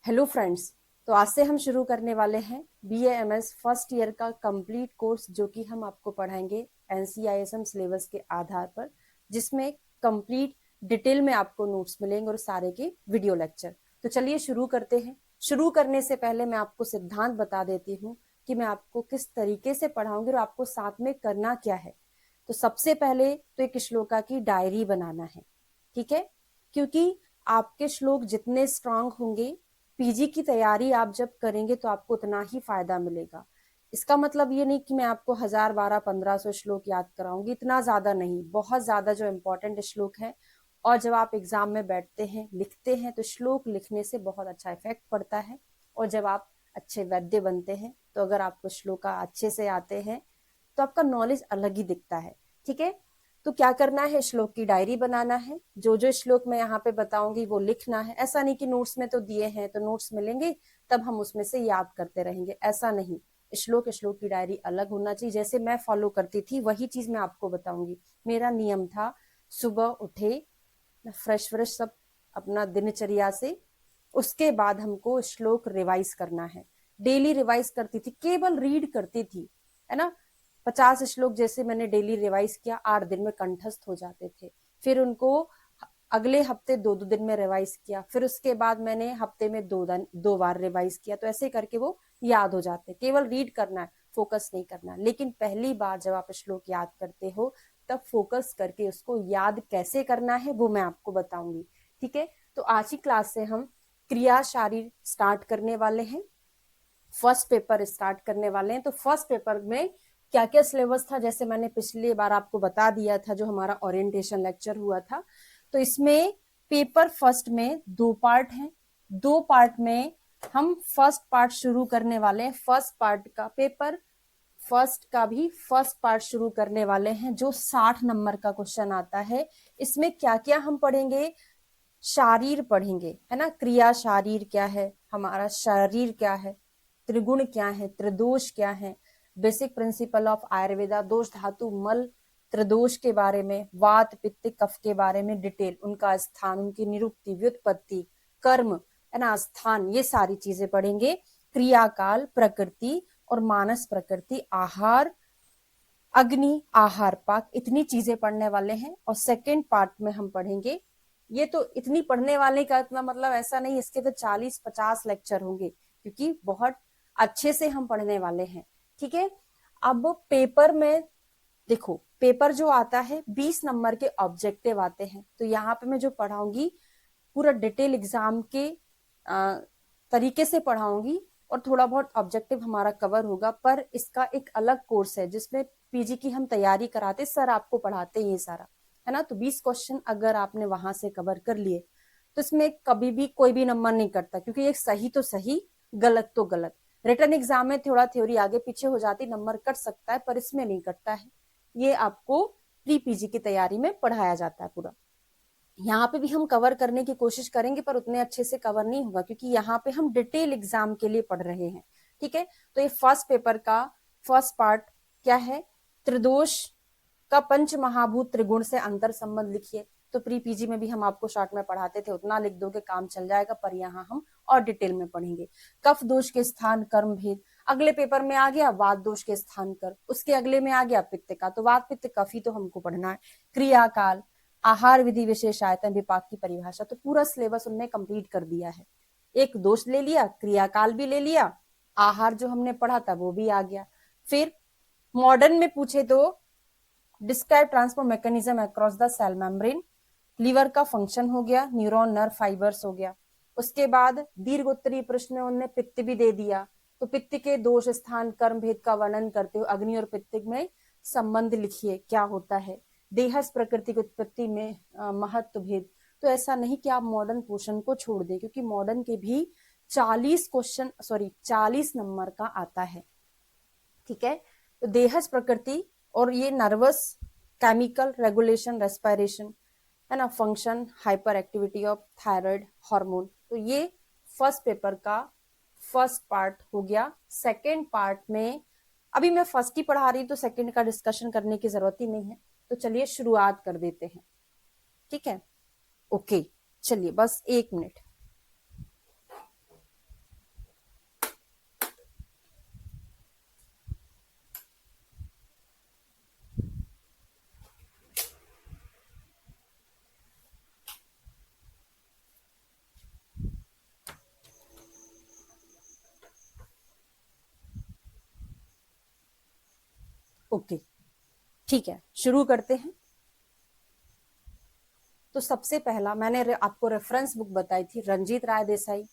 Hello friends. तो आज से हम शुरू करने वाले हैं BA MS फर्स्ट ईयर का कंप्लीट कोर्स, जो कि हम आपको पढ़ाएंगे NCISM सिलेबस के आधार पर, जिसमें कंप्लीट डिटेल में आपको नोट्स मिलेंगे और सारे के वीडियो लेक्चर। तो चलिए शुरू करते हैं। शुरू करने से पहले मैं आपको सिद्धांत बता देती हूँ कि मैं आपको किस तरीके से पढ़ाऊंगी और आपको साथ में करना क्या है। तो सबसे पहले तो एक श्लोका की डायरी बनाना है, ठीक है, क्योंकि आपके श्लोक जितने स्ट्रांग होंगे, पीजी की तैयारी आप जब करेंगे तो आपको उतना ही फायदा मिलेगा। इसका मतलब ये नहीं कि मैं आपको 1000, 1200, 1500 श्लोक याद कराऊंगी, इतना ज्यादा नहीं, बहुत ज्यादा जो इम्पोर्टेंट श्लोक है। और जब आप एग्जाम में बैठते हैं, लिखते हैं, तो श्लोक लिखने से बहुत अच्छा इफेक्ट पड़ता है। और जब आप अच्छे वैद्य बनते हैं, तो अगर आपको श्लोका अच्छे से आते हैं तो आपका नॉलेज अलग ही दिखता है, ठीक है। तो क्या करना है, श्लोक की डायरी बनाना है। जो जो श्लोक मैं यहाँ पे बताऊंगी वो लिखना है। ऐसा नहीं कि नोट्स में तो दिए हैं तो नोट्स मिलेंगे तब हम उसमें से याद करते रहेंगे, ऐसा नहीं। श्लोक श्लोक की डायरी अलग होना चाहिए। जैसे मैं फॉलो करती थी वही चीज मैं आपको बताऊंगी। मेरा नियम था, सुबह उठे, फ्रेश फ्रेश सब अपना दिनचर्या से, उसके बाद हमको श्लोक रिवाइज करना है। डेली रिवाइज करती थी, केवल रीड करती थी, है ना। 50 श्लोक जैसे मैंने डेली रिवाइज किया, 8 दिन में कंठस्थ हो जाते थे। फिर उनको अगले हफ्ते 2-2 दिन में रिवाइज किया, फिर उसके बाद मैंने हफ्ते में 2 बार रिवाइज किया। तो ऐसे करके वो याद हो जाते। केवल रीड करना है, फोकस नहीं करना। लेकिन पहली बार जब आप श्लोक याद करते हो, तब फोकस करके उसको याद कैसे करना है वो मैं आपको बताऊंगी, ठीक है। तो आज की क्लास से हम क्रिया शारीर स्टार्ट करने वाले हैं, फर्स्ट पेपर स्टार्ट करने वाले हैं। तो फर्स्ट पेपर में क्या क्या सिलेबस था, जैसे मैंने पिछली बार आपको बता दिया था, जो हमारा ओरिएंटेशन लेक्चर हुआ था। तो इसमें पेपर फर्स्ट में 2 पार्ट हैं। 2 पार्ट में हम फर्स्ट पार्ट शुरू करने वाले हैं। फर्स्ट पार्ट का पेपर फर्स्ट का भी फर्स्ट पार्ट शुरू करने वाले हैं, जो 60 नंबर का क्वेश्चन आता है। इसमें क्या क्या हम पढ़ेंगे, शारीर पढ़ेंगे, है ना। क्रिया शारीर क्या है, हमारा शरीर क्या है, त्रिगुण क्या है, त्रिदोष क्या है, बेसिक प्रिंसिपल ऑफ आयुर्वेदा, दोष धातु मल त्रिदोष के बारे में, वात पित्त कफ के बारे में डिटेल, उनका स्थान, उनकी निरुक्ति, व्युत्पत्ति, कर्म, है ना, स्थान, ये सारी चीजें पढ़ेंगे। क्रियाकाल, प्रकृति और मानस प्रकृति, आहार, अग्नि, आहार पाक, इतनी चीजें पढ़ने वाले हैं। और सेकेंड पार्ट में हम पढ़ेंगे, ये तो इतनी पढ़ने वाले का इतना मतलब ऐसा नहीं, इसके तो 40-50 लेक्चर होंगे, क्योंकि बहुत अच्छे से हम पढ़ने वाले हैं, ठीक है। अब पेपर में देखो, पेपर जो आता है 20 नंबर के ऑब्जेक्टिव आते हैं। तो यहाँ पे मैं जो पढ़ाऊंगी पूरा डिटेल एग्जाम के तरीके से पढ़ाऊंगी, और थोड़ा बहुत ऑब्जेक्टिव हमारा कवर होगा। पर इसका एक अलग कोर्स है जिसमें पीजी की हम तैयारी कराते, सर आपको पढ़ाते हैं ये सारा, है ना। तो 20 क्वेश्चन अगर आपने वहां से कवर कर लिए, तो इसमें कभी भी कोई भी नंबर नहीं कटता, क्योंकि ये सही तो सही, गलत तो गलत। रिटर्न एग्जाम में थोड़ा थ्योरी आगे पीछे हो जाती, नंबर कट सकता है, पर इसमें नहीं कटता है। ये आपको प्री पीजी की तैयारी में पढ़ाया जाता है पूरा। यहाँ पे भी हम कवर करने की कोशिश करेंगे, पर उतने अच्छे से कवर नहीं होगा, क्योंकि यहाँ पे हम डिटेल एग्जाम के लिए पढ़ रहे हैं, ठीक है। तो ये फर्स्ट पेपर का फर्स्ट पार्ट क्या है, त्रिदोष का पंच महाभूत त्रिगुण से अंतर संबंध लिखिए। तो प्री पीजी में भी हम आपको शॉर्ट में पढ़ाते थे, उतना लिख दोगे काम चल जाएगा, पर यहाँ हम और डिटेल में पढ़ेंगे। कफ दोष के स्थान कर्म भेद, अगले पेपर में आ गया वात दोष के स्थान कर, उसके अगले में आ गया पित्त का, तो वात पित्त कफ ही तो हमको पढ़ना है। क्रियाकाल, आहार विधि विशेष आयतन विपाक की परिभाषा, तो पूरा सिलेबस उनने कंप्लीट कर दिया है। एक दोष ले लिया, क्रियाकाल भी ले लिया, आहार जो हमने पढ़ा था वो भी आ गया। फिर मॉडर्न में पूछे तो describe transport mechanism across the cell membrane, liver का फंक्शन हो गया, न्यूरॉन नर्व फाइबर्स हो गया। उसके बाद दीर्घ उत्तरीय प्रश्न में उन्होंने पित्त भी दे दिया। तो पित्त के दोष स्थान कर्म भेद का वर्णन करते हुए अग्नि और पित्त में संबंध लिखिए, क्या होता है। देहस प्रकृति की उत्पत्ति में महत्व भेद। तो ऐसा नहीं कि आप मॉडर्न पोर्शन को छोड़ दें, क्योंकि मॉडर्न के भी 40 नंबर का आता है, ठीक है। तो देहस प्रकृति और ये नर्वस, केमिकल रेगुलेशन, रेस्पिरेशन, है ना, function, hyper activity of thyroid hormone. तो ये फर्स्ट पेपर का फर्स्ट पार्ट हो गया। सेकेंड पार्ट में अभी मैं फर्स्ट ही पढ़ा रही हूँ, तो सेकेंड का डिस्कशन करने की जरूरत ही नहीं है। तो चलिए शुरुआत कर देते हैं, ठीक है। ओके, चलिए बस 1 मिनट। ओके, ठीक है, शुरू करते हैं। तो सबसे पहला मैंने आपको रेफरेंस बुक बताई थी, रंजीत राय देसाई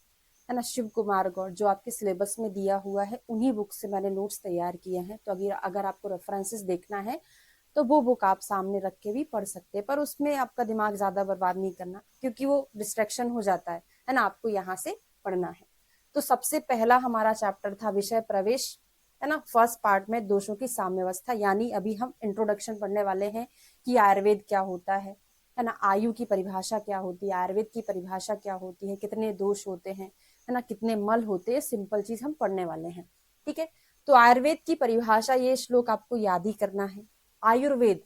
है ना, शिव कुमार गौड़, जो आपके सिलेबस में दिया हुआ है, उन्हीं बुक से मैंने नोट्स तैयार किए हैं। तो अगर आपको रेफरेंसेस देखना है तो वो बुक आप सामने रख के भी पढ़ सकते हैं, पर उसमें आपका दिमाग ज्यादा बर्बाद नहीं करना, क्योंकि वो डिस्ट्रैक्शन हो जाता है ना। आपको यहाँ से पढ़ना है। तो सबसे पहला हमारा चैप्टर था विषय प्रवेश, है ना। फर्स्ट पार्ट में दोषों की साम्यावस्था, यानी अभी हम इंट्रोडक्शन पढ़ने वाले हैं कि आयुर्वेद क्या होता है ना, आयु की परिभाषा क्या होती है, आयुर्वेद की परिभाषा क्या होती है, कितने दोष होते हैं, है ना, कितने मल होते हैं, सिंपल चीज हम पढ़ने वाले हैं। ठीक है, तो आयुर्वेद की परिभाषा, ये श्लोक आपको याद ही करना है। आयुर्वेद,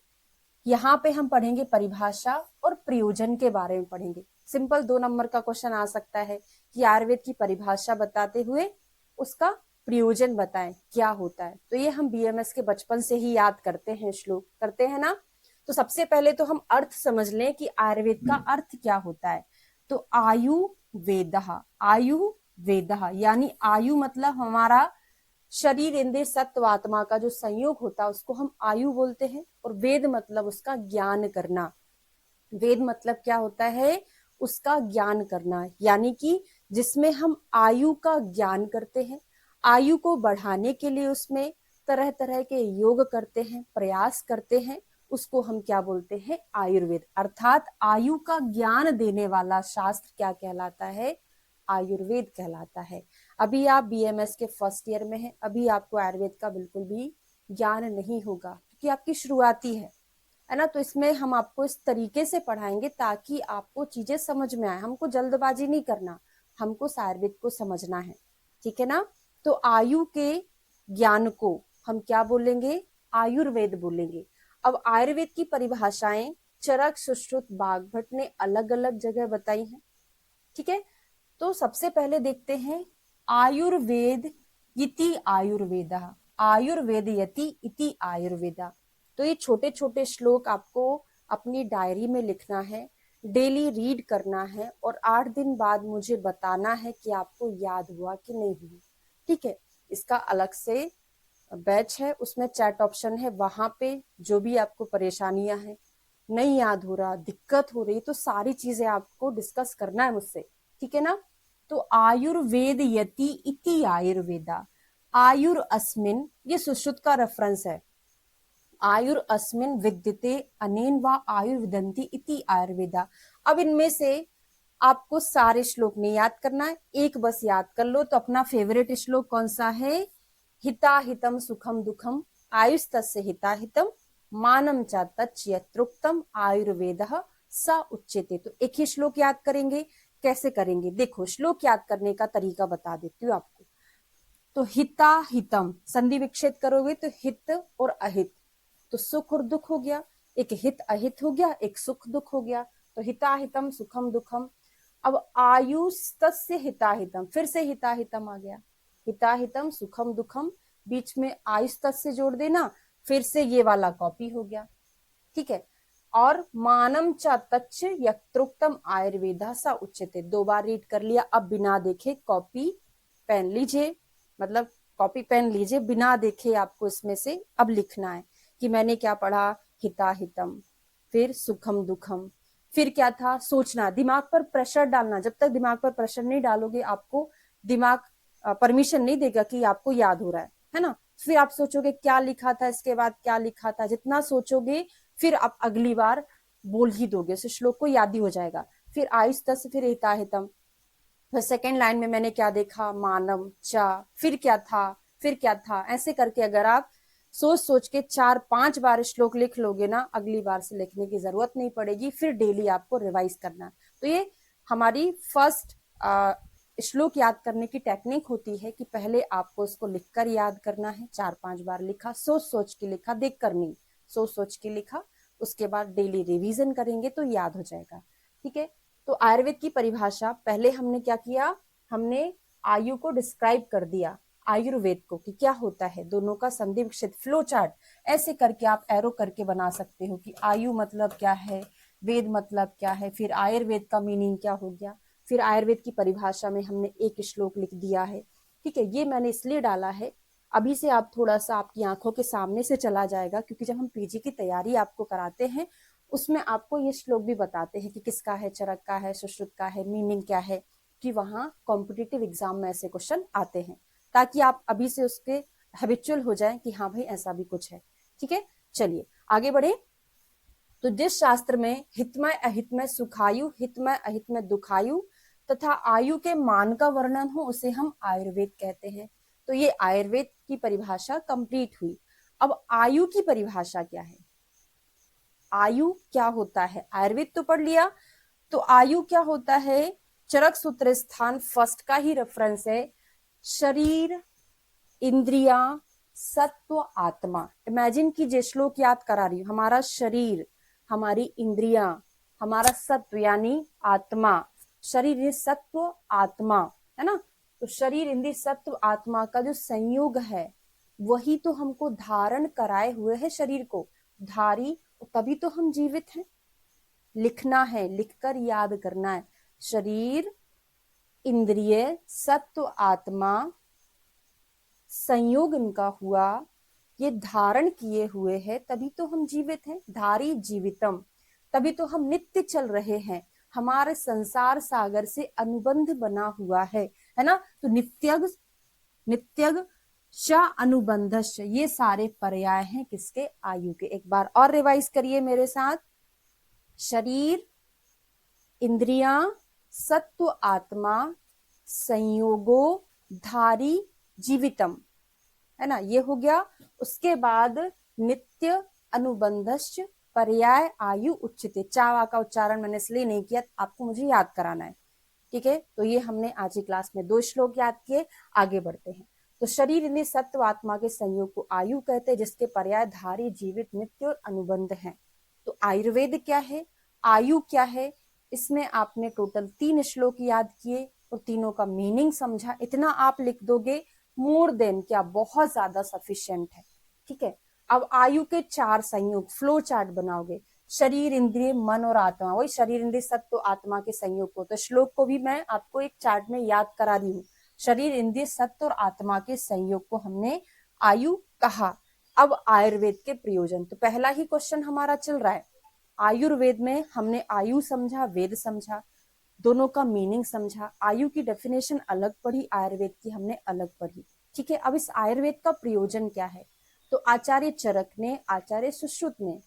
यहाँ पे हम पढ़ेंगे परिभाषा और प्रयोजन के बारे में पढ़ेंगे। सिंपल 2 नंबर का क्वेश्चन आ सकता है कि आयुर्वेद की परिभाषा बताते हुए उसका प्रयोजन बताएं क्या होता है। तो ये हम बीएमएस के बचपन से ही याद करते हैं, श्लोक करते हैं ना। तो सबसे पहले तो हम अर्थ समझ लें कि आयुर्वेद का अर्थ क्या होता है। तो आयु वेदः यानी आयु मतलब हमारा शरीर इंद्रिय सत्व आत्मा का जो संयोग होता है उसको हम आयु बोलते हैं। और वेद मतलब उसका ज्ञान करना। वेद मतलब क्या होता है, उसका ज्ञान करना, यानी कि जिसमें हम आयु का ज्ञान करते हैं, आयु को बढ़ाने के लिए उसमें तरह तरह के योग करते हैं, प्रयास करते हैं, उसको हम क्या बोलते हैं, आयुर्वेद। अर्थात आयु का ज्ञान देने वाला शास्त्र क्या कहलाता है, आयुर्वेद कहलाता है। अभी आप बीएमएस के फर्स्ट ईयर में हैं, अभी आपको आयुर्वेद का बिल्कुल भी ज्ञान नहीं होगा, क्योंकि आपकी शुरुआती है ना। तो इसमें हम आपको इस तरीके से पढ़ाएंगे ताकि आपको चीजें समझ में आए। हमको जल्दबाजी नहीं करना, हमको आयुर्वेद को समझना है, ठीक है ना। तो आयु के ज्ञान को हम क्या बोलेंगे, आयुर्वेद बोलेंगे। अब आयुर्वेद की परिभाषाएं चरक, सुश्रुत, बागभट्ट ने अलग अलग जगह बताई हैं, ठीक है। तो सबसे पहले देखते हैं आयुर्वेद इति आयुर्वेदा, आयुर्वेद यति इति आयुर्वेदा। तो ये छोटे छोटे श्लोक आपको अपनी डायरी में लिखना है, डेली रीड करना है, और 8 दिन बाद मुझे बताना है कि आपको याद हुआ कि नहीं हुआ, ठीक है। इसका अलग से बैच है, उसमें चैट ऑप्शन है, वहां पे जो भी आपको परेशानियां हैं, नहीं याद हो रहा, दिक्कत हो रही, तो सारी चीजें आपको डिस्कस करना है मुझसे, ठीक है ना। तो आयुर्वेद यति इति आयुर्वेदा, आयुर अस्मिन, ये सुश्रुत का रेफरेंस है, आयुर अस्मिन विद्यते अनेन व आयुर्विदंती इति आयुर्वेदा। अब इनमें से आपको सारे श्लोक नहीं याद करना है, एक बस याद कर लो। तो अपना फेवरेट श्लोक कौन सा है, हिताहितम सुखम दुखम आयुस्तस्य हिताहितम मानम च तच्च यत्रोक्तम आयुर्वेदः स उच्यते। तो एक ही श्लोक याद करेंगे, कैसे करेंगे देखो, श्लोक याद करने का तरीका बता देती हूँ आपको। तो हिता हितम संधि विच्छेद करोगे तो हित और अहित, तो सुख और दुख हो गया, एक हित अहित हो गया, एक सुख दुख हो गया। तो हिताहितम सुखम दुखम। अब आयुस्तस्य हिताहितम, फिर से हिताहितम आ गया, हिताहितम सुखम दुखम, बीच में आयुस्तस्य जोड़ देना, फिर से ये वाला कॉपी हो गया, ठीक है। और मानम च तच्च यत्रोक्तम आयुर्वेदा सा उच्यते, 2 बार रीड कर लिया। अब बिना देखे कॉपी पेन लीजिए, मतलब कॉपी पेन लीजिए, बिना देखे आपको इसमें से अब लिखना है कि मैंने क्या पढ़ा, हिताहितम, फिर सुखम दुखम, फिर क्या था, सोचना, दिमाग पर प्रेशर डालना। जब तक दिमाग पर प्रेशर नहीं डालोगे आपको दिमाग परमिशन नहीं देगा कि आपको याद हो रहा है ना। फिर आप सोचोगे क्या लिखा था, इसके बाद क्या लिखा था, जितना सोचोगे फिर आप अगली बार बोल ही दोगे, उस श्लोक को याद ही हो जाएगा। फिर आयुस्तस, फिर हिताहितम, फिर सेकेंड लाइन में मैंने क्या देखा, मानम चा, फिर क्या था, फिर क्या था, ऐसे करके अगर आप सोच सोच के 4-5 बार श्लोक लिख लोगे ना, अगली बार से लिखने की जरूरत नहीं पड़ेगी, फिर डेली आपको रिवाइज करना। तो ये हमारी फर्स्ट श्लोक याद करने की टेक्निक होती है कि पहले आपको इसको लिखकर याद करना है, 4-5 बार लिखा, सोच सोच के लिखा, देख कर नहीं, सोच सोच के लिखा, उसके बाद डेली रिवीजन करेंगे तो याद हो जाएगा, ठीक है। तो आयुर्वेद की परिभाषा पहले हमने क्या किया, हमने आयु को डिस्क्राइब कर दिया, आयुर्वेद को कि क्या होता है, दोनों का संधि विच्छेद, फ्लो चार्ट ऐसे करके आप एरो करके बना सकते हो कि आयु मतलब क्या है, वेद मतलब क्या है, फिर आयुर्वेद का मीनिंग क्या हो गया, फिर आयुर्वेद की परिभाषा में हमने एक श्लोक लिख दिया है, ठीक है। ये मैंने इसलिए डाला है अभी से आप थोड़ा सा आपकी आंखों के सामने से चला जाएगा, क्योंकि जब हम पीजी की तैयारी आपको कराते हैं उसमें आपको ये श्लोक भी बताते हैं कि किसका है, चरक का है, सुश्रुत का है, मीनिंग क्या है, कि वहां कॉम्पिटिटिव एग्जाम में ऐसे क्वेश्चन आते हैं, ताकि आप अभी से उसके हैबिचुअल हो जाएं कि हाँ भाई ऐसा भी कुछ है। ठीक है, चलिए आगे बढ़े। तो जिस शास्त्र में हितमय अहितमय सुखायु, हितमय अहितमय दुखायु तथा आयु के मान का वर्णन हो उसे हम आयुर्वेद कहते हैं। तो ये आयुर्वेद की परिभाषा कंप्लीट हुई। अब आयु की परिभाषा क्या है, आयु क्या होता है, आयुर्वेद तो पढ़ लिया, तो आयु क्या होता है। चरक सूत्र स्थान फर्स्ट का ही रेफरेंस है, शरीर, इंद्रिया, सत्व, आत्मा। इमेजिन कीजिए, श्लोक याद करा रही हूं, हमारा शरीर, हमारी इंद्रिया, हमारा सत्व यानी आत्मा, शरीर सत्व आत्मा, है ना। तो शरीर इंद्रिय सत्व आत्मा का जो संयोग है वही तो हमको धारण कराए हुए है शरीर को, धारी, तभी तो हम जीवित हैं। लिखना है, लिखकर याद करना है, शरीर इंद्रिय सत्व आत्मा संयोग इनका हुआ, ये धारण किए हुए है, तभी तो हम जीवित हैं। धारी जीवितम, तभी तो हम नित्य चल रहे हैं, हमारे संसार सागर से अनुबंध बना हुआ है ना। तो नित्यग, नित्यग श अनुबंधश्च, ये सारे पर्याय हैं किसके, आयु के। एक बार और रिवाइज करिए मेरे साथ, शरीर, इंद्रिया, सत्व आत्मा, संयोगो, धारी, जीवितम, है ना, ये हो गया। उसके बाद नित्य, अनुबंधश्च, पर्याय, आयु, उच्चते। चावा का उच्चारण मैंने इसलिए नहीं किया, आपको मुझे याद कराना है। ठीक है, तो ये हमने आज की क्लास में 2 श्लोक याद किए। आगे बढ़ते हैं। तो शरीर इंद्रिय सत्व आत्मा के संयोग को आयु कहते हैं, जिसके पर्याय धारी, जीवित, नित्य और अनुबंध हैं। तो आयुर्वेद क्या है, आयु क्या है, इसमें आपने टोटल 3 श्लोक याद किए और तीनों का मीनिंग समझा। इतना आप लिख दोगे, मोर देन क्या, बहुत ज्यादा सफिशिएंट है। ठीक है, अब आयु के 4 संयोग, फ्लो चार्ट बनाओगे, शरीर इंद्रिय मन और आत्मा, वही शरीर इंद्रिय सत्व आत्मा के संयोग को। तो श्लोक को भी मैं आपको एक चार्ट में याद करा रही हूँ, शरीर इंद्रिय सत्व और आत्मा के संयोग को हमने आयु कहा। अब आयुर्वेद के प्रयोजन, तो पहला ही क्वेश्चन हमारा चल रहा है, आयुर्वेद में हमने आयु समझा, वेद समझा, दोनों का मीनिंग समझा, आयु की डेफिनेशन अलग पढ़ी, आयुर्वेद की हमने अलग पढ़ी। ठीक है, अब इस आयुर्वेद का प्रयोजन क्या है, तो आचार्य चरक ने, आचार्य सुश्रुत ने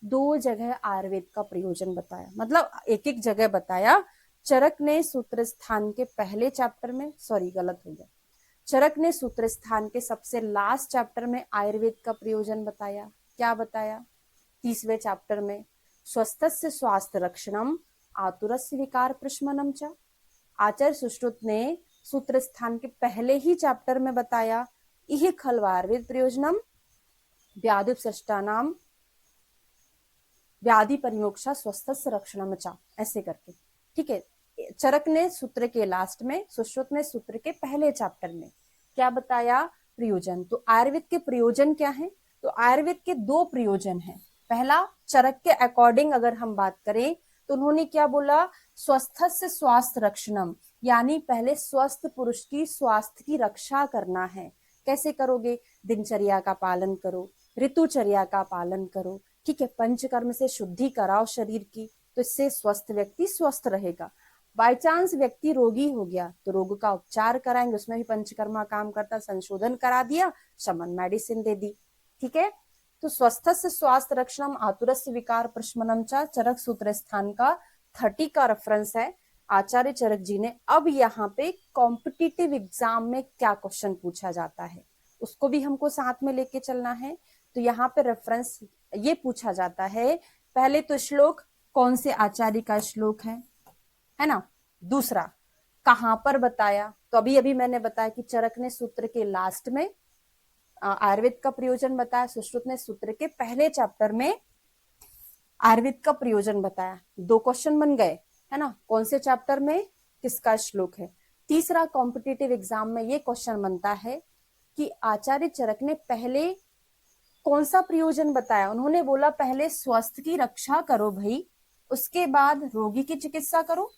2 जगह आयुर्वेद का प्रयोजन बताया, मतलब एक एक जगह बताया। चरक ने सूत्र स्थान के पहले चैप्टर में, सॉरी गलत हो गया, चरक ने सूत्र स्थान के सबसे लास्ट चैप्टर में आयुर्वेद का प्रयोजन बताया। क्या बताया, 30वें चैप्टर में, स्वस्थस्य स्वास्थ्य रक्षणम आतुरस्य विकार प्रशमनम च। आचार्य सुश्रुत ने सूत्र स्थान के पहले ही चैप्टर में बताया, इह खलु आयुर्वेद प्रयोजनम व्याधिपसृष्टानाम व्याधि परिमोक्षा स्वस्थस्य रक्षणम च, ऐसे करके। ठीक है, चरक ने सूत्र के लास्ट में, सुश्रुत ने सूत्र के पहले चैप्टर में क्या बताया, प्रयोजन। तो आयुर्वेद के प्रयोजन क्या है, तो आयुर्वेद के 2 प्रयोजन हैं। पहला, चरक के अकॉर्डिंग अगर हम बात करें तो उन्होंने क्या बोला, स्वस्थस्य स्वास्थ्य रक्षणम, यानी पहले स्वस्थ पुरुष की स्वास्थ्य की रक्षा करना है। कैसे करोगे, दिनचर्या का पालन करो, ऋतुचर्या का पालन करो, ठीक है, पंचकर्म से शुद्धि कराओ शरीर की, तो इससे स्वस्थ व्यक्ति स्वस्थ रहेगा। बाय चांस व्यक्ति रोगी हो गया तो रोग का उपचार कराएंगे, उसमें भी पंचकर्मा काम करता, संशोधन करा दिया, शमन मेडिसिन दे दी। ठीक है, तो स्वस्थस्य स्वास्थ्य रक्षणम आतुरस्य विकार प्रशमनम च, चरक सूत्र स्थान का 30 का रेफरेंस है आचार्य चरक जी ने। अब यहाँ पे कॉम्पिटिटिव एग्जाम में क्या क्वेश्चन पूछा जाता है उसको भी हमको साथ में लेके चलना है। तो यहाँ पे रेफरेंस ये पूछा जाता है, पहले तो श्लोक कौन से आचार्य का श्लोक है ना, दूसरा कहां पर बताया, तो अभी अभी मैंने बताया कि चरक ने सूत्र के लास्ट में आयुर्वेद का प्रयोजन बताया, सुश्रुत ने सूत्र के पहले चैप्टर में आयुर्वेद का प्रयोजन बताया। 2 क्वेश्चन बन गए, है ना, कौन से चैप्टर में किसका श्लोक है। तीसरा, कॉम्पिटिटिव एग्जाम में ये क्वेश्चन बनता है कि आचार्य चरक ने पहले कौन सा प्रयोजन बताया, उन्होंने बोला पहले स्वास्थ्य की रक्षा करो भाई, उसके बाद रोगी की चिकित्सा करो।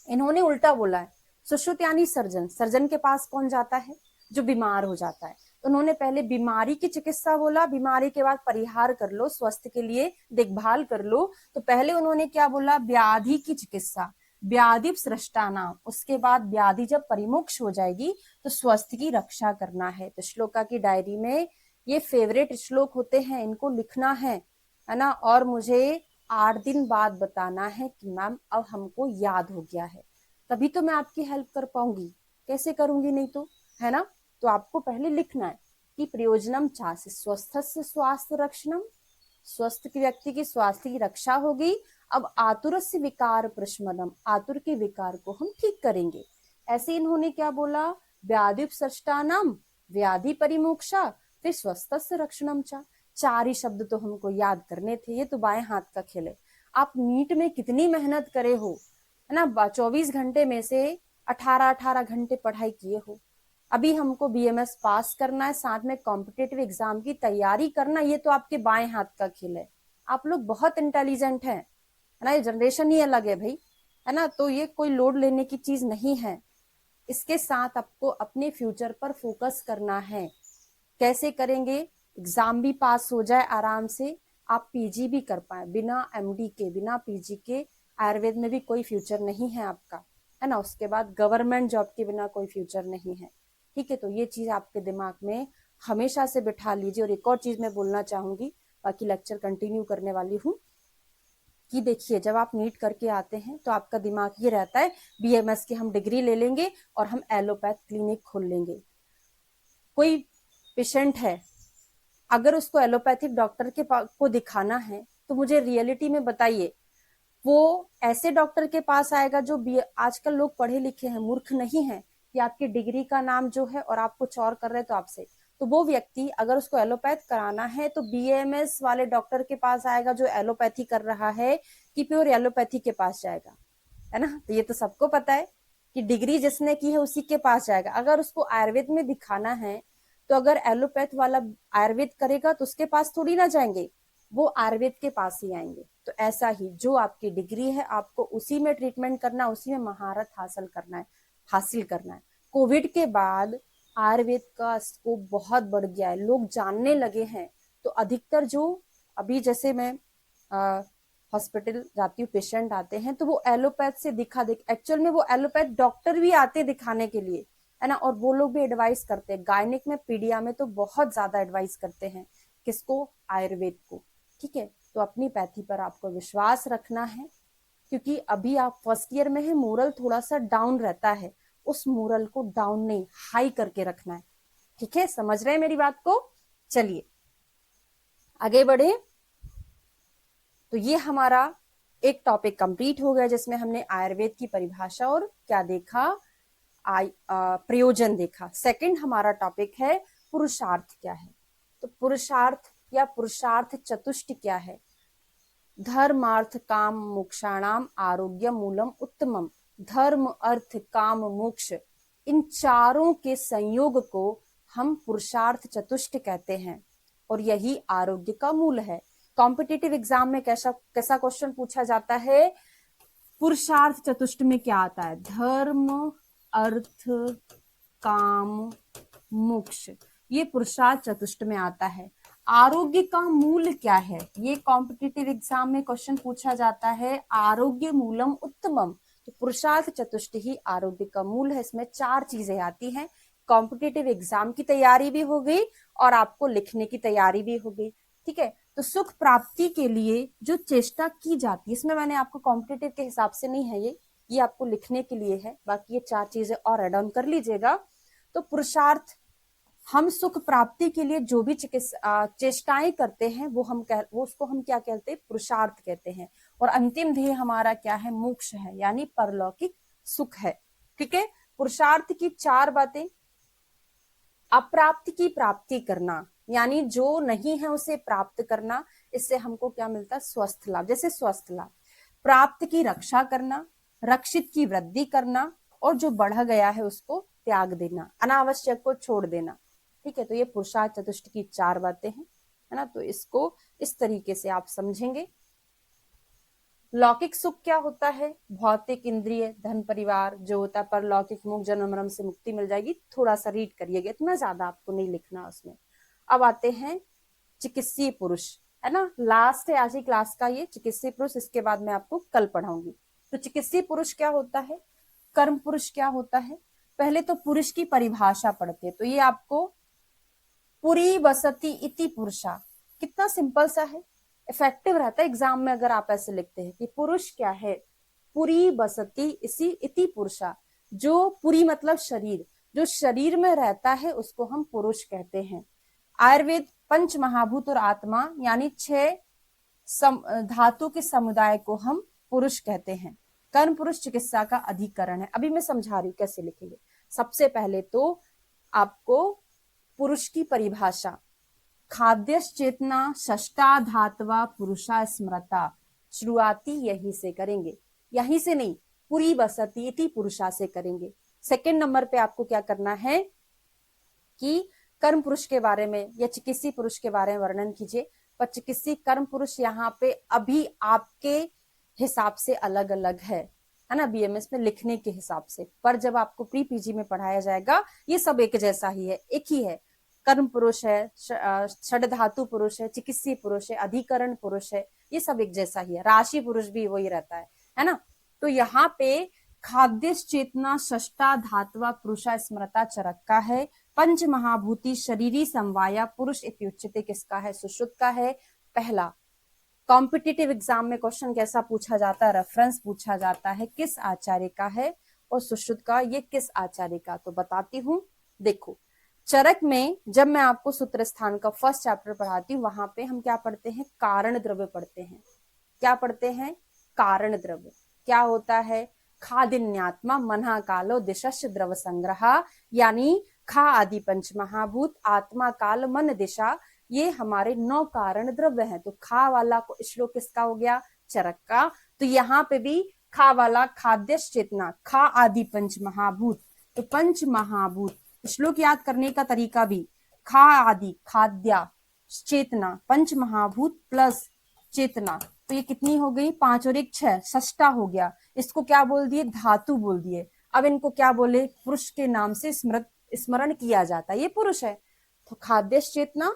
इन्होंने उल्टा बोला है, सुश्रुत यानी सर्जन, सर्जन के पास कौन जाता है, जो बीमार हो जाता है, उन्होंने पहले बीमारी की चिकित्सा बोला, बीमारी के बाद परिहार कर लो, स्वास्थ्य के लिए देखभाल कर लो। तो पहले उन्होंने क्या बोला, व्याधि की चिकित्सा, व्याधि सृष्टा नाम, उसके बाद व्याधि जब परिमुक्त हो जाएगी तो स्वास्थ्य की रक्षा करना है। तो श्लोका की डायरी में ये फेवरेट श्लोक होते हैं, इनको लिखना है ना, और मुझे 8 दिन बाद बताना है कि मैम अब हमको याद हो गया है, तभी तो मैं आपकी हेल्प कर पाऊंगी, कैसे करूंगी नहीं तो, है ना। तो आपको पहले लिखना है कि प्रयोजनम चास्य स्वस्थस्य स्वास्थ्य रक्षणम, स्वस्थ व्यक्ति की स्वास्थ्य की रक्षा होगी। अब आतुरस्य विकार प्रशमनम, आतुर के विकार को हम ठीक करेंगे। ऐसे इन्होंने क्या बोला, व्याधिपसृष्टानाम, व्याधि परिमोक्षा, फिर स्वस्थस्य रक्षणम चा। 4 ही शब्द तो हमको याद करने थे, ये तो बाएं हाथ का खेल है। आप नीट में कितनी मेहनत करे हो, है ना, 24 घंटे में से 18 घंटे पढ़ाई किए हो। अभी हमको बीएमएस पास करना है, साथ में कॉम्पिटेटिव एग्जाम की तैयारी करना, ये तो आपके बाएं हाथ का खेल है। आप लोग बहुत इंटेलिजेंट हैं, है ना, ये जनरेशन ही अलग है भाई, है ना। तो ये कोई लोड लेने की चीज नहीं है। इसके साथ आपको अपने फ्यूचर पर फोकस करना है। कैसे करेंगे, एग्जाम भी पास हो जाए आराम से, आप पीजी भी कर पाए, बिना एमडी के, बिना पीजी के आयुर्वेद में भी कोई फ्यूचर नहीं है आपका, है ना। उसके बाद गवर्नमेंट जॉब के बिना कोई फ्यूचर नहीं है, ठीक है। तो ये चीज आपके दिमाग में हमेशा से बिठा लीजिए। और एक और चीज मैं बोलना चाहूंगी, बाकी लेक्चर कंटिन्यू करने वाली हूँ, कि देखिए जब आप नीट करके आते हैं तो आपका दिमाग ये रहता है बीएमएस की हम डिग्री ले लेंगे और हम एलोपैथ क्लिनिक खोल लेंगे। कोई पेशेंट है, अगर उसको एलोपैथिक डॉक्टर के को दिखाना है तो मुझे रियलिटी में बताइए, वो ऐसे डॉक्टर के पास आएगा जो आजकल लोग पढ़े लिखे हैं, मूर्ख नहीं है कि आपकी डिग्री का नाम जो है और आप कुछ और कर रहे हैं तो आपसे, तो वो व्यक्ति अगर उसको एलोपैथ कराना है तो बीएमएस वाले डॉक्टर के पास आएगा जो एलोपैथी कर रहा है, कि प्योर एलोपैथी के पास जाएगा, है ना। तो ये तो सबको पता है कि डिग्री जिसने की है उसी के पास जाएगा। अगर उसको आयुर्वेद में दिखाना है तो अगर एलोपैथ वाला आयुर्वेद करेगा तो उसके पास थोड़ी ना जाएंगे, वो आयुर्वेद के पास ही आएंगे। तो ऐसा ही जो आपकी डिग्री है आपको उसी में ट्रीटमेंट करना, उसी में महारत हासिल करना है। कोविड के बाद आयुर्वेद का स्कोप बहुत बढ़ गया है, लोग जानने लगे हैं। तो अधिकतर जो अभी जैसे मैं हॉस्पिटल जाती हूँ, पेशेंट आते हैं तो वो एलोपैथ से एक्चुअल में वो एलोपैथ डॉक्टर भी आते दिखाने के लिए, है ना। और वो लोग भी एडवाइस करते हैं, गायनिक में पीडिया में तो बहुत ज्यादा एडवाइस करते हैं, किसको, आयुर्वेद को, ठीक है। तो अपनी पैथी पर आपको विश्वास रखना है, क्योंकि अभी आप फर्स्ट ईयर में है, मोरल थोड़ा सा डाउन रहता है, उस मोरल को डाउन नहीं हाई करके रखना है, ठीक है। समझ रहे हैं मेरी बात को। चलिए आगे बढ़े। तो ये हमारा एक टॉपिक कंप्लीट हो गया जिसमें हमने आयुर्वेद की परिभाषा और क्या देखा, प्रयोजन देखा। सेकंड हमारा टॉपिक है पुरुषार्थ क्या है। तो पुरुषार्थ या पुरुषार्थ चतुष्ट क्या है, धर्म अर्थ काम मोक्षाणाम आरोग्य मूलम उत्तमम। धर्म अर्थ काम मोक्ष, इन चारों के संयोग को हम पुरुषार्थ चतुष्ट कहते हैं, और यही आरोग्य का मूल है। कॉम्पिटिटिव एग्जाम में कैसा क्वेश्चन पूछा जाता है, पुरुषार्थ चतुष्ट में क्या आता है, धर्म अर्थ काम मोक्ष, ये पुरुषार्थ चतुष्ट में आता है। आरोग्य का मूल क्या है, ये कॉम्पिटिटिव एग्जाम में क्वेश्चन पूछा जाता है, आरोग्य मूलम उत्तमम। तो पुरुषार्थ चतुष्ट ही आरोग्य का मूल है। इसमें 4 चीजें आती हैं, कॉम्पिटिटिव एग्जाम की तैयारी भी हो गई और आपको लिखने की तैयारी भी हो गई, ठीक है। तो सुख प्राप्ति के लिए जो चेष्टा की जाती है, इसमें मैंने आपको कॉम्पिटिटिव के हिसाब से नहीं है, ये आपको लिखने के लिए है। बाकी ये 4 चीजें और एड ऑन कर लीजिएगा। तो पुरुषार्थ, हम सुख प्राप्ति के लिए जो भी चेष्टाएं करते हैं वो उसको हम क्या कहते हैं, पुरुषार्थ कहते हैं। और अंतिम ध्येय हमारा क्या है, मोक्ष है, यानी परलौकिक सुख है, ठीक है। पुरुषार्थ की 4 बातें, अप्राप्त की प्राप्ति करना, यानी जो नहीं है उसे प्राप्त करना, इससे हमको क्या मिलता है, स्वस्थ लाभ। जैसे स्वस्थ लाभ, प्राप्त की रक्षा करना, रक्षित की वृद्धि करना, और जो बढ़ गया है उसको त्याग देना, अनावश्यक को छोड़ देना, ठीक है। तो ये पुरुषार्थ चतुष्ट की 4 बातें हैं, है ना। तो इसको इस तरीके से आप समझेंगे। लौकिक सुख क्या होता है? भौतिक, इंद्रिय, धन, परिवार जो होता है। परलौकिक मुख, जन्म मरण से मुक्ति मिल जाएगी। थोड़ा सा रीड करिएगा, इतना ज्यादा आपको नहीं लिखना उसमें। अब आते हैं चिकित्सीय पुरुष, है ना, लास्ट है आज ही क्लास का ये चिकित्सीय पुरुष, इसके बाद मैं आपको कल पढ़ाऊंगी। तो चिकित्सीय पुरुष क्या होता है, कर्म पुरुष क्या होता है? पहले तो पुरुष की परिभाषा पढ़ते हैं, तो ये आपको पुरी बसती इति पुरुषा, कितना सिंपल सा है, इफेक्टिव रहता है एग्जाम में अगर आप ऐसे लिखते हैं कि पुरुष क्या है, पुरी बसती इसी इति पुरुषा, जो पुरी मतलब शरीर, जो शरीर में रहता है उसको हम पुरुष कहते हैं। आयुर्वेद पंच महाभूत और आत्मा यानी 6 धातु के समुदाय को हम पुरुष कहते हैं। कर्म पुरुष चिकित्सा का अधिकरण है। अभी मैं समझा रही हूँ कैसे लिखेंगे। सबसे पहले तो आपको पुरुष की परिभाषा, खाद्य चेतना षष्टा धातवा पुरुषा स्मृता, शुरुआती यहीं से करेंगे, यहीं से नहीं, पूरी बसती इति पुरुषा से करेंगे। सेकंड नंबर पे आपको क्या करना है कि कर्म पुरुष के बारे में या चिकित्सीय पुरुष के बारे में वर्णन कीजिए। पर चिकित्सीय कर्म पुरुष यहाँ पे अभी आपके हिसाब से अलग अलग है ना, बीएमएस में लिखने के हिसाब से। पर जब आपको प्री पीजी में पढ़ाया जाएगा ये सब एक जैसा ही है, एक ही है। कर्म पुरुष है, षड धातु पुरुष है, चिकित्सीय पुरुष है, अधिकरण पुरुष है, ये सब एक जैसा ही है। राशि पुरुष भी वही रहता है ना। तो यहाँ पे खाद्य चेतना षष्टा धातवा पुरुषा स्मृता चरक का है। पंच महाभूति शरीरी समवाया पुरुष इत्युच्यते किसका है? सुश्रुत का है। पहला कॉम्पिटिटिव एग्जाम में क्वेश्चन कैसा पूछा जाता है, रेफरेंस पूछा जाता है, किस आचार्य का है, और सुश्रुत का ये किस आचार्य का, तो बताती हूँ। देखो चरक में जब मैं आपको सूत्र स्थान का फर्स्ट चैप्टर पढ़ाती हूँ, वहां पे हम क्या पढ़ते हैं? कारण द्रव्य पढ़ते हैं। क्या पढ़ते हैं? कारण द्रव्य। क्या होता है? खादिन्यात्मा मना कालो दिशस्य द्रव संग्रह, यानी खा आदि पंच महाभूत, आत्मा काल मन दिशा, ये हमारे 9 कारण द्रव्य हैं। तो खा वाला को श्लोक किसका हो गया? चरक का। तो यहाँ पे भी खा वाला खाद्य चेतना, खा आदि पंच महाभूत, तो पंच महाभूत श्लोक याद करने का तरीका भी खा आदि खाद्या चेतना पंच महाभूत प्लस चेतना, तो ये कितनी हो गई? 5 और 1 6, षष्टा हो गया। इसको क्या बोल दिए? धातु बोल दिए। अब इनको क्या बोले? पुरुष के नाम से स्मरण किया जाता है, ये पुरुष है। तो खाद्य चेतना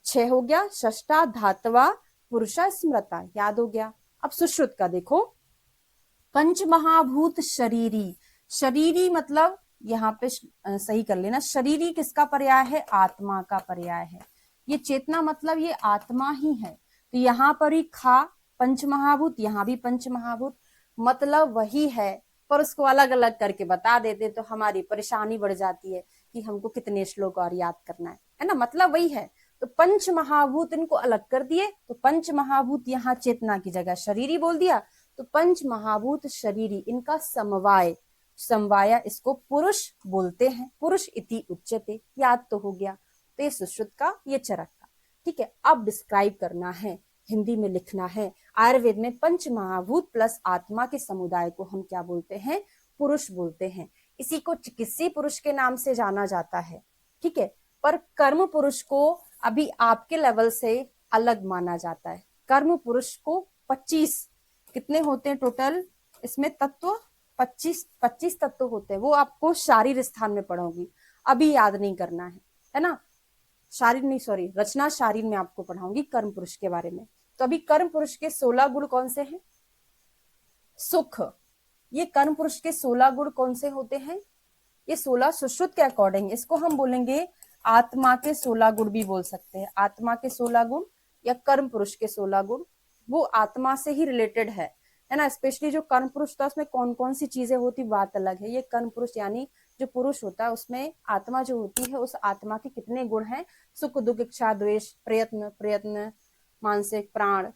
6 हो गया, षष्टा धातवा पुरुषा स्मृता, याद हो गया। अब सुश्रुत का देखो, पंच महाभूत शरीरी, शरीरी मतलब यहाँ पे सही कर लेना, शरीरी किसका पर्याय है? आत्मा का पर्याय है। ये चेतना मतलब ये आत्मा ही है। तो यहाँ पर ही खा पंच महाभूत, यहाँ भी पंच महाभूत, मतलब वही है, पर उसको अलग अलग करके बता देते तो हमारी परेशानी बढ़ जाती है कि हमको कितने श्लोक और याद करना है ना। मतलब वही है। तो पंच महाभूत इनको अलग कर दिए, तो पंच महाभूत यहाँ चेतना की जगह शरीरी बोल दिया, तो पंच महाभूत शरीरी, इनका समवाय, समवाया इसको पुरुष बोलते हैं। पुरुष इति उच्यते, याद तो हो गया। तो ये सुश्रुत का, ये चरक का। ठीक है, अब डिस्क्राइब करना है, हिंदी में लिखना है। आयुर्वेद में पंच महाभूत प्लस आत्मा के समुदाय को हम क्या बोलते हैं? पुरुष बोलते हैं। इसी को चिकित्सीय पुरुष के नाम से जाना जाता है। ठीक है, पर कर्म पुरुष को अभी आपके लेवल से अलग माना जाता है। कर्म पुरुष को 25 कितने होते हैं टोटल इसमें तत्व? 25 तत्व होते हैं। वो आपको शारीर स्थान में पढ़ाऊंगी, अभी याद नहीं करना है ना। शारीर नहीं, सॉरी, रचना शारीर में आपको पढ़ाऊंगी कर्म पुरुष के बारे में। तो अभी कर्म पुरुष के 16 गुण कौन से हैं? सुख, ये कर्म पुरुष के 16 गुण कौन से होते हैं? ये 16 सुश्रुत के अकॉर्डिंग, इसको हम बोलेंगे आत्मा के 16 गुण भी बोल सकते हैं। आत्मा के 16 गुण या कर्म पुरुष के 16 गुण, वो आत्मा से ही रिलेटेड है ना। स्पेशली जो कर्म पुरुष था उसमें कौन कौन सी चीजें होती, बात अलग है। ये कर्म पुरुष यानी जो पुरुष होता है उसमें आत्मा जो होती है, उस आत्मा के कितने गुण हैं? सुख दुख इच्छा द्वेष प्रयत्न मानसिक प्राण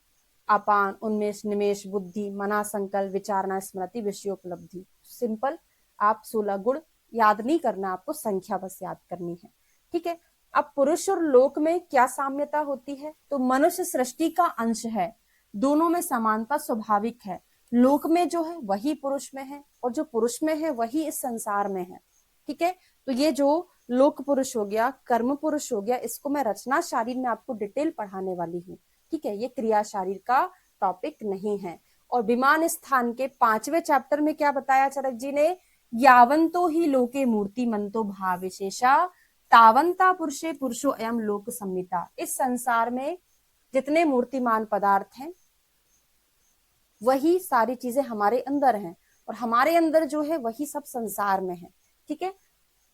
अपान उन्मेष निमेष बुद्धि मना संकल्प विचारणा स्मृति विषयोपलब्धि। सिंपल, आप 16 गुण याद नहीं करना, आपको संख्या बस याद करनी है। ठीक है, अब पुरुष और लोक में क्या साम्यता होती है? तो मनुष्य सृष्टि का अंश है, दोनों में समानता स्वाभाविक है। लोक में जो है वही पुरुष में है, और जो पुरुष में है वही इस संसार में है। ठीक है, तो ये जो लोक पुरुष हो गया, कर्म पुरुष हो गया, इसको मैं रचना शारीर में आपको डिटेल पढ़ाने वाली हूँ। ठीक है, ये क्रिया शारीर का टॉपिक नहीं है। और विमान स्थान के 5वें चैप्टर में क्या बताया चरक जी ने, यावंतो ही लोके मूर्तिमंतो भावविशेषा तावंता पुरुषे पुरुषो अयम लोक संहिता। इस संसार में जितने मूर्तिमान पदार्थ हैं वही सारी चीजें हमारे अंदर हैं, और हमारे अंदर जो है वही सब संसार में है। ठीक है,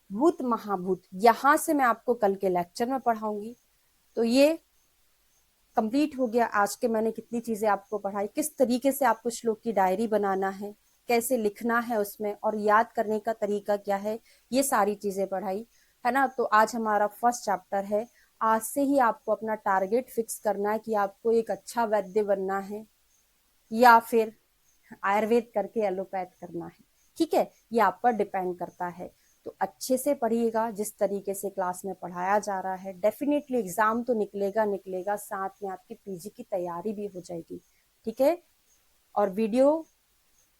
भूत महाभूत यहां से मैं आपको कल के लेक्चर में पढ़ाऊंगी। तो ये कंप्लीट हो गया आज के, मैंने कितनी चीजें आपको पढ़ाई, किस तरीके से आपको श्लोक की डायरी बनाना है, कैसे लिखना है उसमें, और याद करने का तरीका क्या है, ये सारी चीजें पढ़ाई है ना। तो आज हमारा फर्स्ट चैप्टर है। आज से ही आपको अपना टारगेट फिक्स करना है कि आपको एक अच्छा वैद्य बनना है या फिर आयुर्वेद करके एलोपैथ करना है। ठीक है, ये आप पर डिपेंड करता है। तो अच्छे से पढ़िएगा, जिस तरीके से क्लास में पढ़ाया जा रहा है। डेफिनेटली एग्जाम तो निकलेगा, साथ में आपकी पीजी की तैयारी भी हो जाएगी। ठीक है, और वीडियो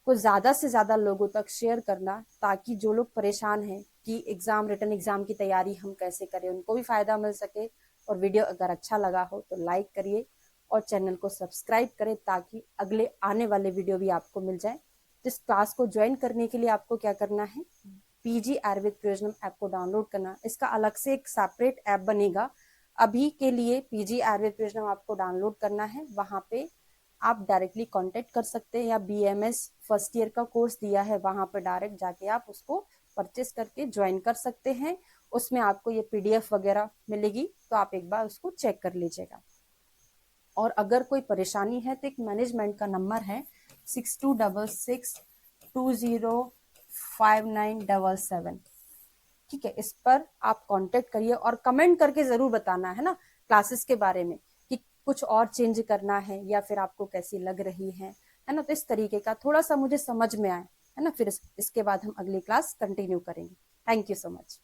को ज्यादा से ज्यादा लोगों तक शेयर करना, ताकि जो लोग परेशान हैं कि एग्जाम, रिटन एग्जाम की तैयारी हम कैसे करें, उनको भी फायदा मिल सके। और वीडियो अगर अच्छा लगा हो तो लाइक करिए और चैनल को सब्सक्राइब करें, ताकि अगले आने वाले वीडियो भी आपको मिल जाए। तो इस क्लास को ज्वाइन करने के लिए आपको क्या करना है, पीजी आयुर्वेद प्रयोजनम ऐप को डाउनलोड करना। इसका अलग से एक सेपरेट ऐप बनेगा। अभी के लिए पीजी आयुर्वेद प्रयोजनम आपको डाउनलोड करना है, वहां पे आप डायरेक्टली कांटेक्ट कर सकते हैं, या बीएमएस फर्स्ट ईयर का कोर्स दिया है वहां पर डायरेक्ट जाके आप उसको परचेस करके ज्वाइन कर सकते हैं। उसमें आपको ये पीडीएफ वगैरह मिलेगी, तो आप एक बार उसको चेक कर लीजिएगा। और अगर कोई परेशानी है तो एक मैनेजमेंट का नंबर है 6266205977। ठीक है, इस पर आप कांटेक्ट करिए और कमेंट करके जरूर बताना है ना क्लासेस के बारे में, कि कुछ और चेंज करना है या फिर आपको कैसी लग रही है ना। तो इस तरीके का थोड़ा सा मुझे समझ में आए है ना, फिर इसके बाद हम अगली क्लास कंटिन्यू करेंगे। Thank you so much.